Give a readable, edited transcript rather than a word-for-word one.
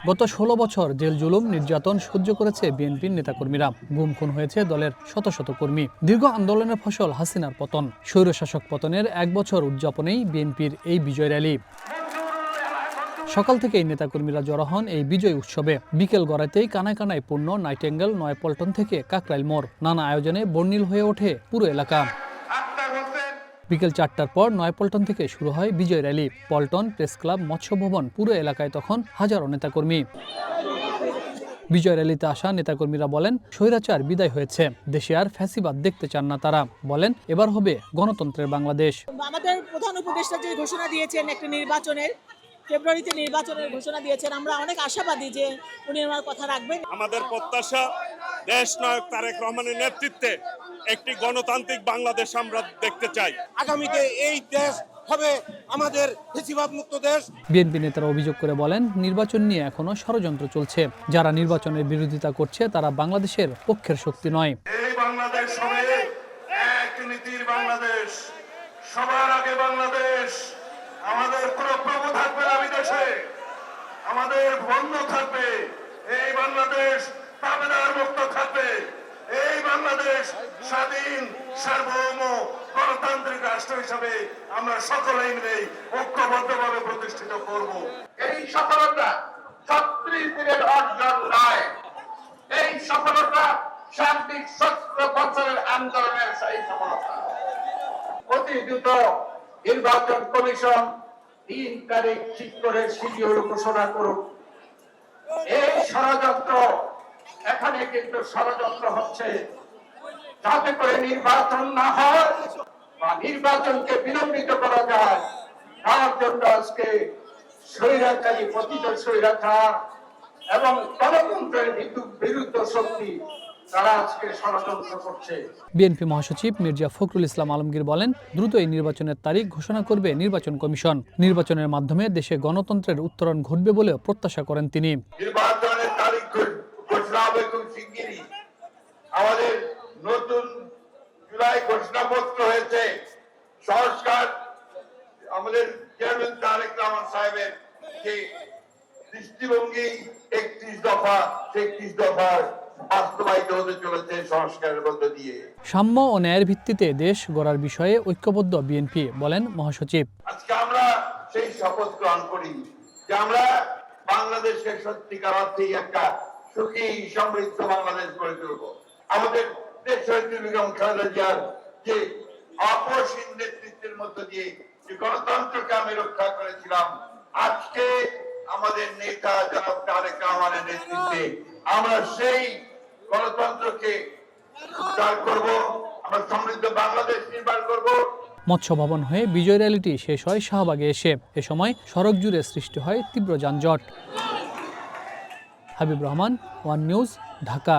গত ১৬ বছর জেল জুলুম নির্যাতন সহ্য করেছে বিএনপির নেতাকর্মীরা। গুম খুন হয়েছে দলের শত শত কর্মী। দীর্ঘ আন্দোলনের ফসল হাসিনার পতন। স্বৈরশাসক পতনের ১ বছর উদযাপনেই বিএনপির এই বিজয় র্যালি। সকাল থেকেই নেতাকর্মীরা জড়ো হন এই বিজয় উৎসবে। বিকেল গড়াতেই কানায় কানায় পূর্ণ নাইটেঙ্গেল, নয়াপল্টন থেকে কাকরাইল মোড়। নানা আয়োজনে বর্ণিল হয়ে ওঠে পুরো এলাকা। বিকেল ৪টার পর নয়াপল্টন থেকে শুরু হয় বিজয় র্যালি। পল্টন, প্রেস ক্লাব, মৎস্য ভবন, পুরো এলাকায় তখন হাজারো নেতাকর্মী। বিজয় র্যালিতে আসা নেতাকর্মীরা বলেন, স্বৈরাচার বিদায় হয়েছে, দেশে আর ফ্যাসিবাদ দেখতে চান না তারা। বলেন, এবার হবে গণতন্ত্রের বাংলাদেশ। আমাদের প্রধান উপদেষ্টা যে ঘোষণা দিয়েছেন একটা নির্বাচনের, ফেব্রুয়ারিতে নির্বাচনের ঘোষণা দিয়েছেন, আমরা অনেক আশাবাদী যে উনি আমার কথা রাখবেন। আমাদের প্রত্যাশা দেশ নায়ক তারেক রহমানের নেতৃত্বে একটি গণতান্ত্রিক বাংলাদেশ আমরা দেখতে চাই। আগামীতে এই দেশ হবে আমাদের ফ্যাসিবাদ মুক্ত দেশ। বিএনপি নেতারা অভিযোগ করে বলেন, নির্বাচন নিয়ে এখনো ষড়যন্ত্র চলছে। যারা নির্বাচনের বিরোধিতা করছে তারা বাংলাদেশের পক্ষের শক্তি নয়। এই বাংলাদেশ হবে এক নীতির বাংলাদেশ, সবার আগে বাংলাদেশ। আমাদের কোনো প্রভু থাকবে না বিদেশে, আমাদের বন্ধ থাকবে। এই বাংলাদেশ তাবেদার মুক্ত থাকবে। এই বাংলাদেশ স্বাধীন, সার্বভৌম, গণতান্ত্রিক রাষ্ট্র হিসাবে আমরা সকলেই মিলে ঐক্যবদ্ধভাবে প্রতিষ্ঠিত করব। এই সফলতা ৩৬ দিনের অর্জন নয়, এই সফলতা সার্বিক ১৭ বছরের আন্দোলনের সেই সফলতা। অতি দ্রুত নির্বাচন কমিশন ৩ তারিখ ঠিক করে শিডিউল ঘোষণা করুক। এই ষড়যন্ত্র, এখানে কিন্তু ষড়যন্ত্র হচ্ছে যাতে করে নির্বাচন না হয় বা নির্বাচনকে বিলম্বিত করা যায়। তার জন্য আজকে স্বৈরাচারী, পতিত স্বৈরাচার এবং গণতন্ত্রের বিরুদ্ধ শক্তি তারা আজকে ষড়যন্ত্র করছে। বিএনপি মহাসচিব মির্জা ফখরুল ইসলাম আলমগীর বলেন, দ্রুত এই নির্বাচনের তারিখ ঘোষণা করবে নির্বাচন কমিশন। নির্বাচনের মাধ্যমে দেশে গণতন্ত্রের উত্তরণ ঘটবে বলেও প্রত্যাশা করেন তিনি। নির্বাচনের তারিখ ঘোষণা হবে খুব শিগগিরই। আমাদের নতুন জুলাই ঘোষণাপত্র হয়েছে, সংস্কার আমাদের চেয়ারম্যান তারেক রহমান সাহেবের যে দৃষ্টিভঙ্গি ৩১ দফা, ৩১ দফার বাস্তবায়িত হতে চলেছে সংস্কারের মধ্য দিয়ে। সাম্য ও ন্যায়ের ভিত্তিতে দেশ গড়ার বিষয়ে ঐক্যবদ্ধ বিএনপি, বলেন মহাসচিব। আজকে আমরা সেই শপথ গ্রহণ করি যে আমরা বাংলাদেশের সত্যিকার অর্থেই একটা সুখী সমৃদ্ধ বাংলাদেশ গড়ে তুলব। আমাদের দেশনেত্রী বেগম খালেদা জিয়ার যে আপসহীন নেতৃত্বের মধ্য দিয়ে যে গণতন্ত্রকে আমি রক্ষা করেছিলাম, আজকে আমাদের নেতা জনাব তারেক রহমানের নেতৃত্বে আমরা সেই গণতন্ত্রকে উদ্ধার করব, আমরা সমৃদ্ধ বাংলাদেশ নির্মাণ করব। মৎস্য ভবন হয়ে বিজয় র্যালিটি শেষ হয় শাহবাগে এসে। এ সময় সড়ক জুড়ে সৃষ্টি হয় তীব্র যানজট। Habib Rahman, one news, Dhaka.